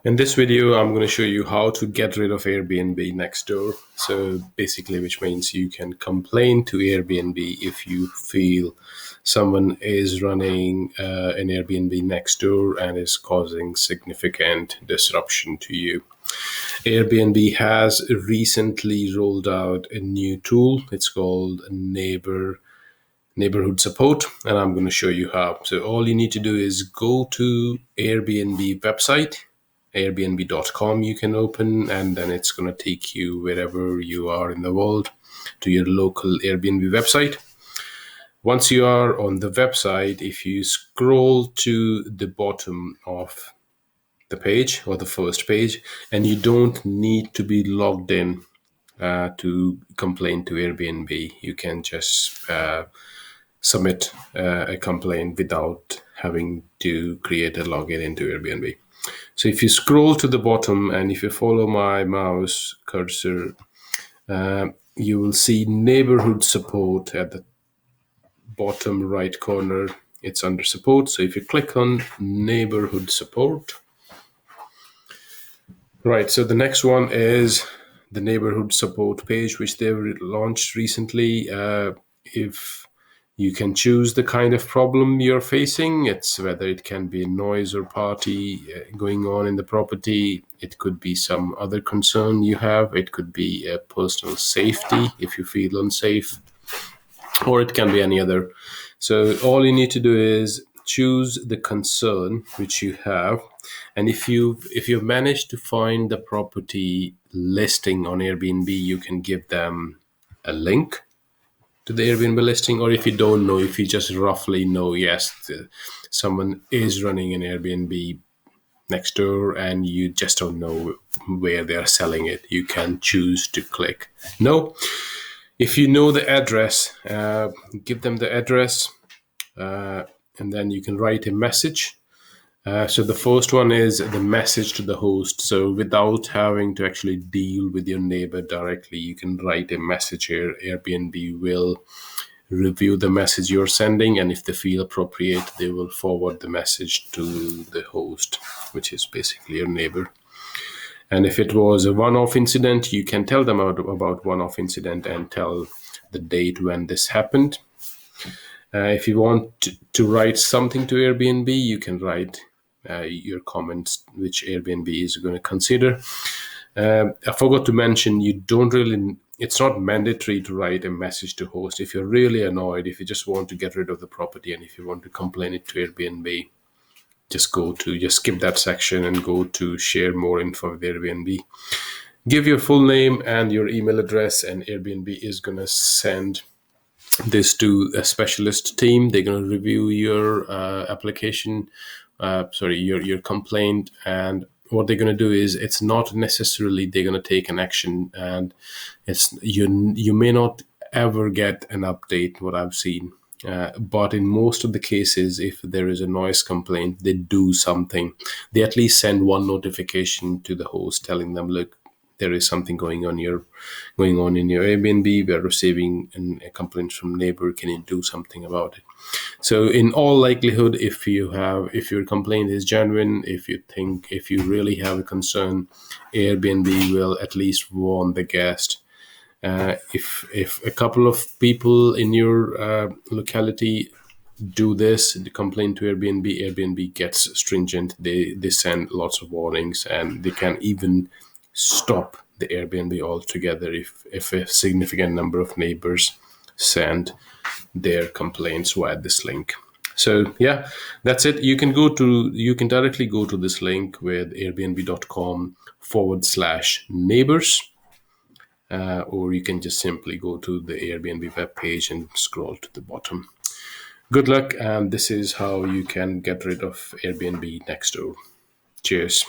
In this video, I'm going to show you how to get rid of Airbnb next door. So basically, which means you can complain to Airbnb if you feel someone is running an Airbnb next door and is causing significant disruption to you. Airbnb has recently rolled out a new tool. It's called neighborhood support, and I'm going to show you how. So all you need to do is go to Airbnb website, airbnb.com you can open, and then it's going to take you wherever you are in the world to your local Airbnb website. Once you are on the website, if you scroll to the bottom of the page or the first page, and you don't need to be logged in to complain to Airbnb, you can just submit a complaint without having to create a login into Airbnb. So if you scroll to the bottom and if you follow my mouse cursor, you will see neighborhood support at the bottom right corner. It's under support. So if you click on neighborhood support, right, so the next one is the neighborhood support page, which they've launched recently. If you can choose the kind of problem you're facing. It's whether it can be noise or party going on in the property. It could be some other concern you have. It could be personal safety if you feel unsafe, or it can be any other. So all you need to do is choose the concern which you have, and if you've managed to find the property listing on Airbnb, you can give them a link to the Airbnb listing. Or if you don't know, if you just roughly know, yes, someone is running an Airbnb next door and you just don't know where they are selling it, you can choose to click no. If you know the address, give them the address, and then you can write a message. So the first one is the message to the host. So without having to actually deal with your neighbor directly, you can write a message here. Airbnb will review the message you're sending, and if they feel appropriate, they will forward the message to the host, which is basically your neighbor. And if it was a one-off incident, you can tell them about one-off incident and tell the date when this happened. If you want to write something to Airbnb, you can write your comments, which Airbnb is going to consider. I forgot to mention, it's not mandatory to write a message to host. If you're really annoyed, if you just want to get rid of the property, and if you want to complain it to Airbnb, just skip that section and go to share more info with Airbnb. Give your full name and your email address, and Airbnb is going to send this to a specialist team. They're going to review your application, your complaint, and what they're going to do is, it's not necessarily they're going to take an action, and it's you may not ever get an update, what I've seen. But in most of the cases, if there is a noise complaint, they do something. They at least send one notification to the host telling them, look, there is something going on in your Airbnb. We are receiving a complaint from neighbor. Can you do something about it? So in all likelihood, if your complaint is genuine, if you really have a concern, Airbnb will at least warn the guest. If a couple of people in your locality do this, the complaint to Airbnb gets stringent. They send lots of warnings, and they can even stop the Airbnb altogether if a significant number of neighbors send their complaints via this link. So yeah, that's it. You can directly go to this link with airbnb.com/neighbors. Or you can just simply go to the Airbnb web page and scroll to the bottom. Good luck, and this is how you can get rid of Airbnb next door. Cheers.